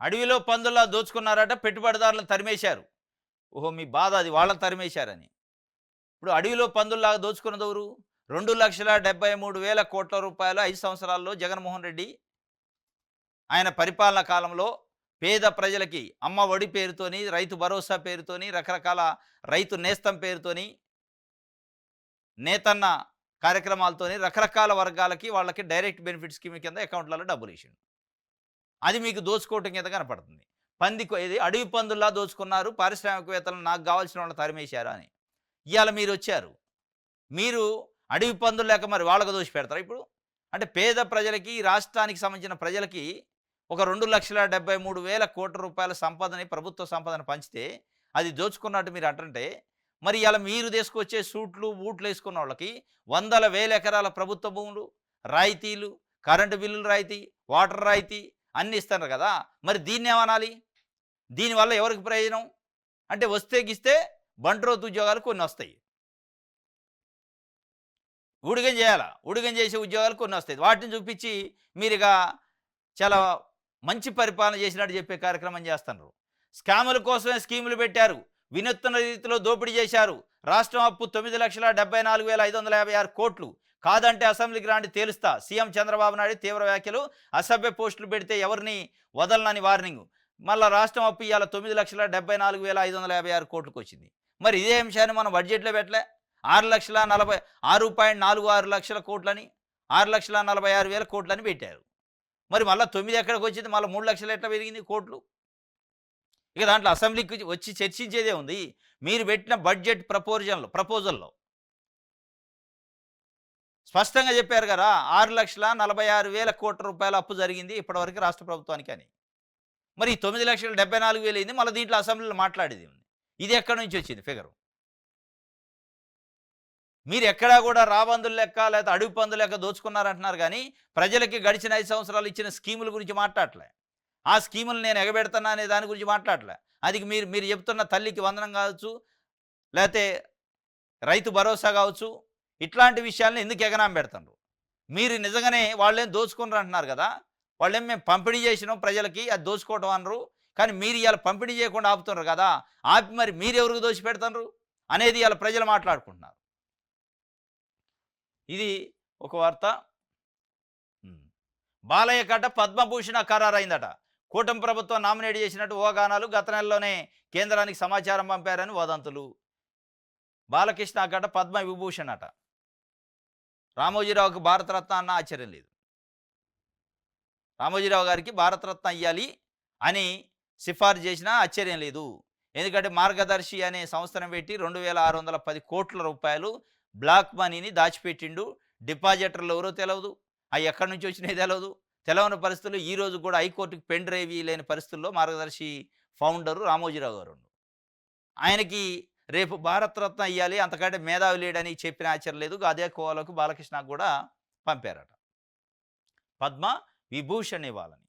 అడవిలో పందుల్లా దోచుకున్నారట, పెట్టుబడిదారులను తరిమేశారు. ఓహో! మీ బాధ అది వాళ్ళని తరిమేశారని. ఇప్పుడు అడవిలో పందుల్లాగా దోచుకున్నదెవరు? 2,73,00,00,000 5 సంవత్సరాల్లో జగన్మోహన్ రెడ్డి ఆయన పరిపాలనా కాలంలో పేద ప్రజలకి అమ్మ ఒడి పేరుతోని, రైతు భరోసా పేరుతోని, రకరకాల రైతు నేస్తం పేరుతోని, నేతన్న కార్యక్రమాలతోని రకరకాల వర్గాలకి వాళ్ళకి డైరెక్ట్ బెనిఫిట్ స్కీమ్ కింద అకౌంట్లలో డబ్బులేసిండు. అది మీకు దోచుకోవటం కింద కనపడుతుంది. ఇది అడవి పందుల్లా దోచుకున్నారు, పారిశ్రామికవేత్తలు నాకు గావాల్సిన వాళ్ళని తరిమేశారు అని. ఇయాల మీరొచ్చారు. మీరు అడవి పందులు లేక మరి వాళ్ళకి దోచిపెడతారా ఇప్పుడు? అంటే పేద ప్రజలకి, ఈ రాష్ట్రానికి సంబంధించిన ప్రజలకి ఒక 2,73,00,00,000 సంపదని, ప్రభుత్వ సంపదని పంచితే అది దోచుకున్నట్టు మీరు అంటుంటే, మరి ఇయాల మీరు తీసుకొచ్చే సూట్లు, బూట్లేసుకున్నోళ్ళకి వందల వేల ఎకరాల ప్రభుత్వ భూములు, రాయితీలు, కరెంటు బిల్లులు రాయితీ, వాటర్ రాయితీ అన్నీ ఇస్తున్నారు కదా! మరి దీన్నేమనాలి? దీనివల్ల ఎవరికి ప్రయోజనం? అంటే వస్తే గిస్తే బంట్రోతు ఉద్యోగాలు కొన్నొస్తాయి. ఊడిగం చేయాలా? ఊడిగం చేసే ఉద్యోగాలు కొన్నొస్తాయి. వాటిని చూపించి మీరిక చాలా మంచి పరిపాలన చేసినట్టు చెప్పే కార్యక్రమం చేస్తున్నారు. స్కాముల కోసమే స్కీములు పెట్టారు. వినూత్న రీతిలో దోపిడీ చేశారు. రాష్ట్రం అప్పు 9,74,556 కాదంటే అసెంబ్లీకి రాండి తేలుస్తా. సీఎం చంద్రబాబు నాయుడు తీవ్ర వ్యాఖ్యలు. అసభ్య పోస్టులు పెడితే ఎవరిని వదలనని వార్నింగ్. మళ్ళా రాష్ట్రం అప్పు ఇవాళ 9,74,556 వచ్చింది. మరి ఇదే అంశాన్ని మనం బడ్జెట్లో పెట్టలే. 6,46,46 లక్షల కోట్లని, 6,46,000 పెట్టారు. మరి మళ్ళీ 9 ఎక్కడికి వచ్చింది? మళ్ళీ 3 లక్షలు ఎట్లా పెరిగింది కోట్లు? ఇక దాంట్లో అసెంబ్లీకి వచ్చి చర్చించేదే ఉంది. మీరు పెట్టిన బడ్జెట్ ప్రపోజల్లో స్పష్టంగా చెప్పారు కదా, 6,46,000 అప్పు జరిగింది ఇప్పటివరకు రాష్ట్ర ప్రభుత్వానికి అని. మరి 9,74,000 అయింది. మళ్ళీ దీంట్లో అసెంబ్లీలో మాట్లాడేది ఉంది. ఇది ఎక్కడి నుంచి వచ్చింది ఫిగరు? మీరు ఎక్కడా కూడా రాబందుల లెక్క లేకపోతే అడవి పందుల లెక్క దోచుకున్నారంటున్నారు కానీ, ప్రజలకి గడిచిన 5 సంవత్సరాలు ఇచ్చిన స్కీముల గురించి మాట్లాడలే. ఆ స్కీములు నేను ఎగబెడతానా అనే దాని గురించి మాట్లాడలే. అది మీరు మీరు చెప్తున్న తల్లికి వందనం కావచ్చు, లేకపోతే రైతు భరోసా కావచ్చు, ఇట్లాంటి విషయాలను ఎందుకు ఎగనాం పెడతారు? మీరు నిజంగానే వాళ్ళేం దోచుకున్నారు అంటున్నారు కదా, వాళ్ళేం మేము పంపిణీ చేసినాం ప్రజలకి, అది దోచుకోవటం అనరు. కానీ మీరు ఇవాళ పంపిణీ చేయకుండా ఆపుతున్నారు కదా, ఆపి మరి మీరెవరికి దోచి పెడతారు అనేది ఇవాళ ప్రజలు మాట్లాడుకుంటున్నారు. ఇది ఒక వార్త. బాలయ్య కట్ట పద్మభూషణ ఖరారైందట. కూటమి ప్రభుత్వం నామినేట్ చేసినట్టు ఊహాగానాలు. గత నెలలోనే కేంద్రానికి సమాచారం పంపారని వదంతులు. బాలకృష్ణ కట్ట పద్మ విభూషణ్ అట. రామోజీరావుకి భారతరత్న అన్న ఆశ్చర్యం లేదు. రామోజీరావు గారికి భారతరత్న ఇవ్వాలి అని సిఫార్సు చేసినా ఆశ్చర్యం లేదు. ఎందుకంటే మార్గదర్శి అనే సంస్థను పెట్టి 2,610 కోట్ల రూపాయలు బ్లాక్ మనీని దాచిపెట్టిండు. డిపాజిటర్లు ఎవరో తెలియదు, అవి ఎక్కడి నుంచి వచ్చినాయి తెలియదు. తెలవని పరిస్థితుల్లో ఈరోజు కూడా హైకోర్టుకి పెన్ డ్రైవ్ లేని పరిస్థితుల్లో మార్గదర్శి ఫౌండరు రామోజీరావు గారు. ఆయనకి రేపు భారతరత్న ఇవ్వాలి, అంతకంటే మేధావి లేడని చెప్పిన ఆశ్చర్యం లేదు. అదే కోవలోకి బాలకృష్ణకు కూడా పంపారట, పద్మ విభూషణ్ ఇవ్వాలని.